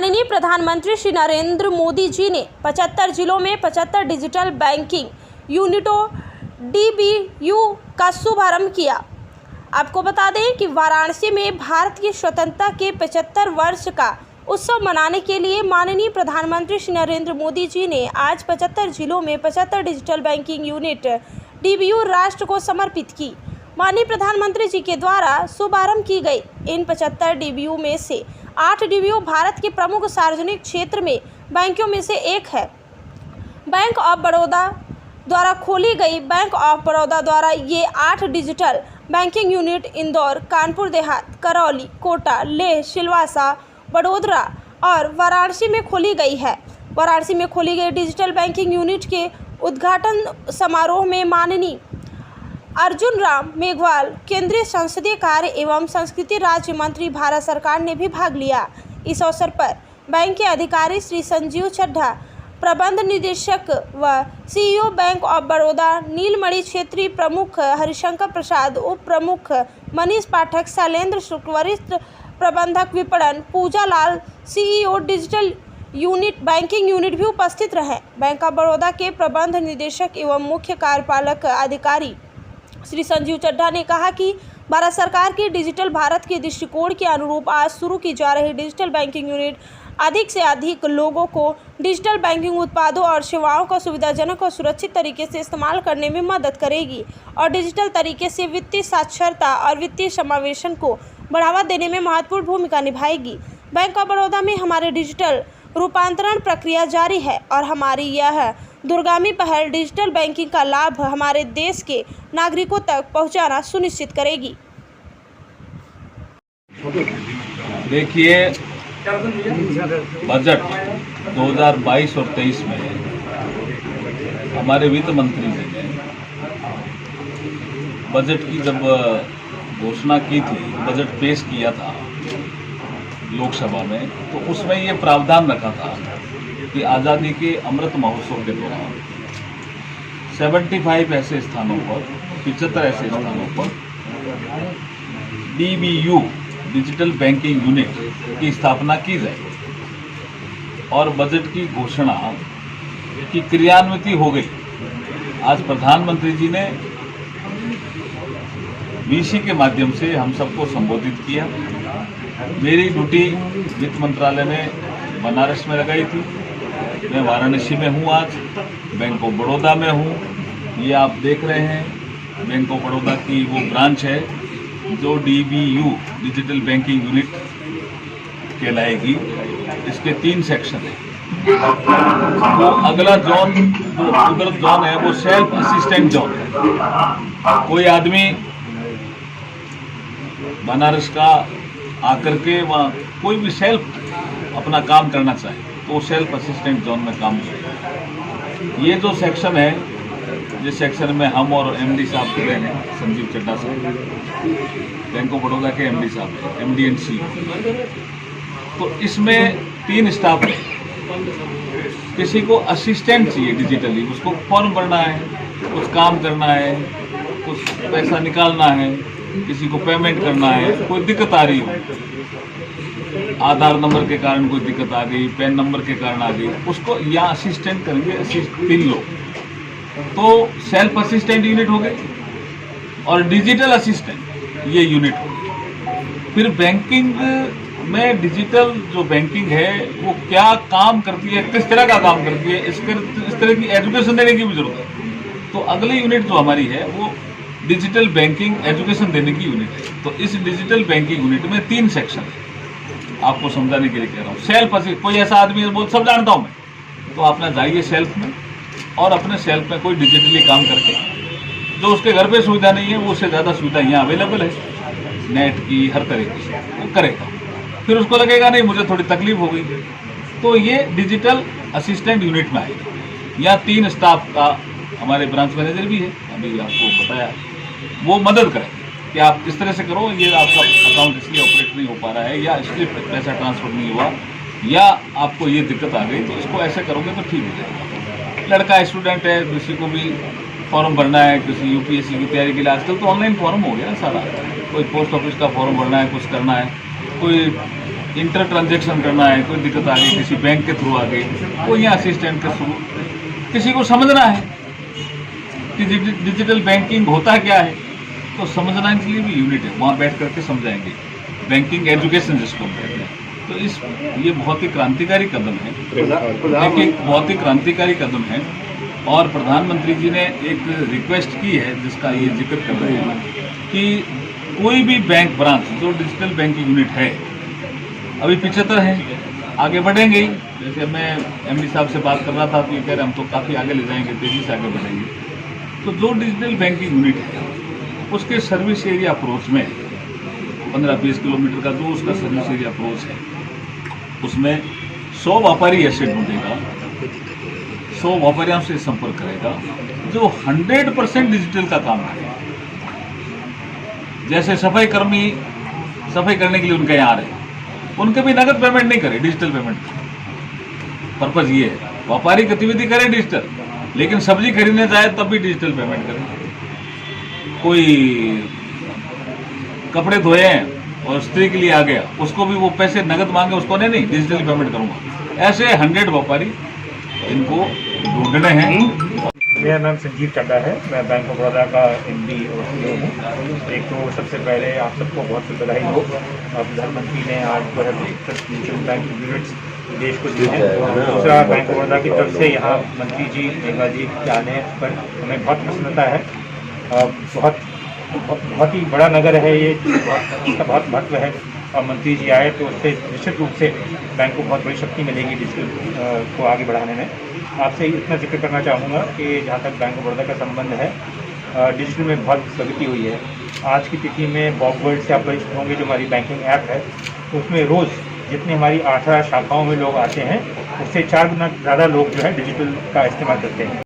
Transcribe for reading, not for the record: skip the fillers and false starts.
माननीय प्रधानमंत्री श्री नरेंद्र मोदी जी ने 75 जिलों में 75 डिजिटल बैंकिंग यूनिटों DBU का शुभारंभ किया। आपको बता दें कि वाराणसी में भारत की स्वतंत्रता के 75 वर्ष का उत्सव मनाने के लिए माननीय प्रधानमंत्री श्री नरेंद्र मोदी जी ने आज 75 जिलों में 75 डिजिटल बैंकिंग यूनिट DBU राष्ट्र को समर्पित की। माननीय प्रधानमंत्री जी के द्वारा शुभारंभ की गई इन 75 DBU में से 8 DBU भारत के प्रमुख सार्वजनिक क्षेत्र में बैंकों में से एक है। बैंक ऑफ बड़ौदा द्वारा खोली गई बैंक ऑफ बड़ौदा द्वारा ये 8 digital banking unit Indore, Kanpur Dehat, Karauli, Kota, Leh, Silvassa, Vadodara और वाराणसी में खोली गई है। वाराणसी में खोली गई डिजिटल बैंकिंग यूनिट के उद्घाटन समारोह में माननीय अर्जुन राम मेघवाल, केंद्रीय संसदीय कार्य एवं संस्कृति राज्य मंत्री भारत सरकार ने भी भाग लिया। इस अवसर पर बैंक के अधिकारी श्री संजीव चड्ढा, प्रबंध निदेशक व CEO बैंक ऑफ बड़ौदा, नीलमणि क्षेत्रीय प्रमुख हरिशंकर प्रसाद, उप प्रमुख मनीष पाठक, शैलेंद्र शुक्ल, वरिष्ठ प्रबंधक विपणन पूजा लाल, CEO digital unit banking unit भी उपस्थित रहे। बैंक ऑफ बड़ौदा के प्रबंध निदेशक एवं मुख्य कार्यपालक अधिकारी श्री संजीव चड्ढा ने कहा कि भारत सरकार की डिजिटल भारत के दृष्टिकोण के अनुरूप आज शुरू की जा रही डिजिटल बैंकिंग यूनिट अधिक से अधिक लोगों को डिजिटल बैंकिंग उत्पादों और सेवाओं का सुविधाजनक और सुरक्षित तरीके से इस्तेमाल करने में मदद करेगी और डिजिटल तरीके से वित्तीय साक्षरता और वित्तीय समावेशन को बढ़ावा देने में महत्वपूर्ण भूमिका निभाएगी। बैंक ऑफ बड़ौदा में हमारे डिजिटल रूपांतरण प्रक्रिया जारी है और हमारी यह दूरगामी पहल डिजिटल बैंकिंग का लाभ हमारे देश के नागरिकों तक पहुंचाना सुनिश्चित करेगी। देखिए, बजट 2022 और 23 में हमारे वित्त मंत्री जी ने बजट की जब घोषणा की थी, बजट पेश किया था लोकसभा में, तो उसमें ये प्रावधान रखा था कि आज़ादी के अमृत महोत्सव के दौरान 75 ऐसे स्थानों पर, 75 ऐसे स्थानों पर DBU डिजिटल बैंकिंग यूनिट की स्थापना की जाए और बजट की घोषणा की क्रियान्विति हो गई। आज प्रधानमंत्री जी ने VC के माध्यम से हम सबको संबोधित किया। मेरी ड्यूटी वित्त मंत्रालय में बनारस में लगाई थी। मैं वाराणसी में हूँ, आज बैंक ऑफ बड़ौदा में हूँ। ये आप देख रहे हैं बैंक ऑफ बड़ौदा की वो ब्रांच है जो DBU डिजिटल बैंकिंग यूनिट कहलाएगी। इसके 3 सेक्शन हैं। तो अगला जोन जो उधर जोन है वो सेल्फ असिस्टेंट जोन है। कोई आदमी बनारस का आकर के वहाँ कोई भी सेल्फ अपना काम करना चाहे तो सेल्फ असिस्टेंट जोन में काम करेगा। ये जो सेक्शन है, जिस सेक्शन में हम और MD साहब खड़े हैं, संजीव चड्ढा साहब, बैंक ऑफ बड़ौदा के MD साहब हैं, MD एंड CEO। तो इसमें 3 स्टाफ है। किसी को असिस्टेंट चाहिए डिजिटली, उसको फॉर्म भरना है, कुछ काम करना है, कुछ पैसा निकालना है, किसी को पेमेंट करना है, कोई दिक्कत आ रही हो, आधार नंबर के कारण कोई दिक्कत आ गई, पैन नंबर के कारण आ गई, उसको यहाँ असिस्टेंट करेंगे 3 लोग। तो सेल्फ असिस्टेंट यूनिट हो गई और डिजिटल असिस्टेंट ये यूनिट हो गई। फिर बैंकिंग में डिजिटल जो बैंकिंग है वो क्या काम करती है, किस तरह का काम करती है, इस तरह की एजुकेशन देने की भी जरूरत है। तो अगली यूनिट जो हमारी है वो डिजिटल बैंकिंग एजुकेशन देने की यूनिट है। तो इस डिजिटल बैंकिंग यूनिट में 3 सेक्शन है। आपको समझाने के लिए कह रहा हूँ। सेल्फ असिस्ट, कोई ऐसा आदमी है, सब जानता हूँ मैं, तो आप ना जाइए सेल्फ में और अपने सेल्फ में कोई डिजिटली काम करके, जो उसके घर पे सुविधा नहीं है वो उससे ज़्यादा सुविधा यहाँ अवेलेबल है, नेट की, हर तरह की, वो करेगा। फिर उसको लगेगा नहीं मुझे थोड़ी तकलीफ हो गई, तो ये डिजिटल असिस्टेंट यूनिट में आएगा। यहाँ 3 स्टाफ का हमारे ब्रांच मैनेजर भी है, अभी आपको बताया, वो मदद करें कि आप किस तरह से करो, ये आपका अकाउंट इसलिए ऑपरेट नहीं हो पा रहा है, या इसलिए पैसा ट्रांसफर नहीं हुआ, या आपको ये दिक्कत आ गई, तो इसको ऐसे करोगे तो ठीक हो जाएगा। लड़का स्टूडेंट है, किसी को भी फॉर्म भरना है, किसी UPSC की तैयारी के लिए, आजकल तो ऑनलाइन फॉर्म हो गया सारा, कोई पोस्ट ऑफिस का फॉर्म भरना है, कुछ करना है, कोई इंटर ट्रांजेक्शन करना है, कोई दिक्कत आ गई, किसी बैंक के थ्रू आ गई, कोई यहाँ असिस्टेंट के थ्रू, किसी को समझना है कि डिजिटल बैंकिंग होता क्या है, तो समझना के लिए भी यूनिट है, वहाँ बैठ करके समझाएंगे। बैंकिंग एजुकेशन जिसको हम कहते हैं। तो ये बहुत ही क्रांतिकारी कदम है, देखिए बहुत ही क्रांतिकारी कदम है। और प्रधानमंत्री जी ने एक रिक्वेस्ट की है जिसका ये जिक्र कर रहे हैं कि कोई भी बैंक ब्रांच जो डिजिटल बैंकिंग यूनिट है, अभी 75 है, आगे बढ़ेंगे ही। जैसे मैं एमडी साहब से बात कर रहा था तो ये कह रहे हम तो काफ़ी आगे ले जाएंगे, तेज़ी से आगे बढ़ेंगे। तो जो डिजिटल बैंकिंग यूनिट है उसके सर्विस एरिया अप्रोच में 15-20 किलोमीटर का जो उसका सर्विस एरिया अप्रोच है, उसमें 100 व्यापारी ऐसे ढूंढेगा, 100 व्यापारियों से संपर्क करेगा जो 100% डिजिटल का काम करेगा। जैसे सफाई कर्मी सफाई करने के लिए उनके यहाँ आ रहे, उनके भी नगद पेमेंट नहीं करे, डिजिटल पेमेंट। पर्पज ये है व्यापारी गतिविधि करे डिजिटल, लेकिन सब्जी खरीदने जाए तब भी डिजिटल पेमेंट करे। कोई कपड़े धोए हैं और स्त्री के लिए आ गया, उसको भी वो पैसे नगद मांगे, उसको नहीं डिजिटल पेमेंट करूंगा। ऐसे 100 व्यापारी इनको ढूंढने हैं। मेरा नाम संजीव चड्डा है, मैं बैंक ऑफ बड़ौदा का एमडी और सीईओ हूँ। एक तो सबसे पहले आप सबको बहुत बहुत बधाई हो, प्रधानमंत्री ने आज डिजिटल बैंक यूनिट्स देश को दी है। दूसरा, बैंक ऑफ बड़ौदा की तरफ से यहाँ मंत्री जी मेघा जी के आने पर हमें बहुत प्रसन्नता है। बहुत ही बड़ा नगर है ये, इसका बहुत महत्व है और मंत्री जी आए तो उससे निश्चित रूप से बैंक को बहुत बड़ी शक्ति मिलेगी डिजिटल को आगे बढ़ाने में। आपसे इतना जिक्र करना चाहूँगा कि जहाँ तक बैंक ऑफ बड़ौदा का संबंध है, डिजिटल में बहुत प्रगति हुई है। आज की तिथि में बॉब वर्ल्ड से आप परिचित होंगे, जो हमारी बैंकिंग ऐप है, तो उसमें रोज़ जितनी हमारी 18 शाखाओं में लोग आते हैं, उससे 4 गुना ज़्यादा लोग जो है डिजिटल का इस्तेमाल करते हैं।